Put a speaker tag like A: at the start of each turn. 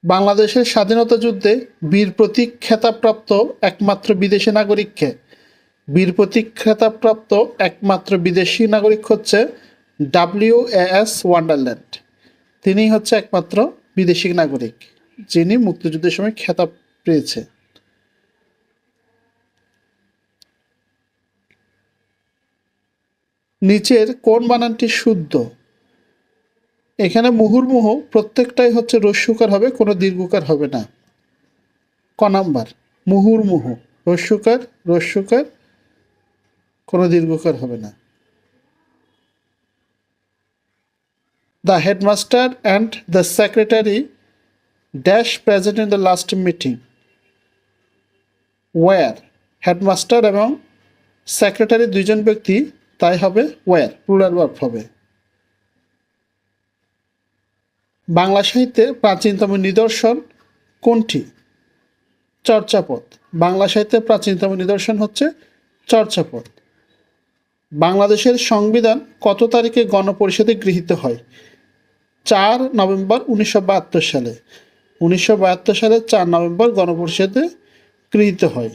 A: বাংলাদেশের স্বাধীনতা যুদ্ধে বীর প্রতীক খেতাবপ্রাপ্ত একমাত্র বিদেশি নাগরিককে? বীর প্রতীক খেতাবপ্রাপ্ত একমাত্র বিদেশি নাগরিক হচ্ছে WAS ওয়ান্ডারল্যান্ড। তিনি হচ্ছে একমাত্র বিদেশি নাগরিক যিনি মুক্তিযুদ্ধের সময় খেতাব পেয়েছে। নিচের কোন বানানটি শুদ্ধ? এখানে মুহুর্মুহু প্রত্যেকটাই হচ্ছে রস্যুকার হবে, কোনো দীর্ঘকার হবে না। ক নাম্বার মুহুর্মুহু রস্যুকার কোনো দীর্ঘকার হবে না। The headmaster and the secretary dash present in the last meeting. Were, headmaster এবং সেক্রেটারি দুইজন ব্যক্তি, তাই হবে ওয়ার, প্লুরাল ভার্ব হবে। বাংলা সাহিত্যের প্রাচীনতম নিদর্শন কোনটি? চর্যাপদ। বাংলা সাহিত্যের প্রাচীনতম নিদর্শন হচ্ছে চর্যাপদ। বাংলাদেশের সংবিধান কত তারিখে গণপরিষদে গৃহীত হয়? 4 নভেম্বর 1972 সালে। 1972 সালে 4 নভেম্বর গণপরিষদে গৃহীত হয়।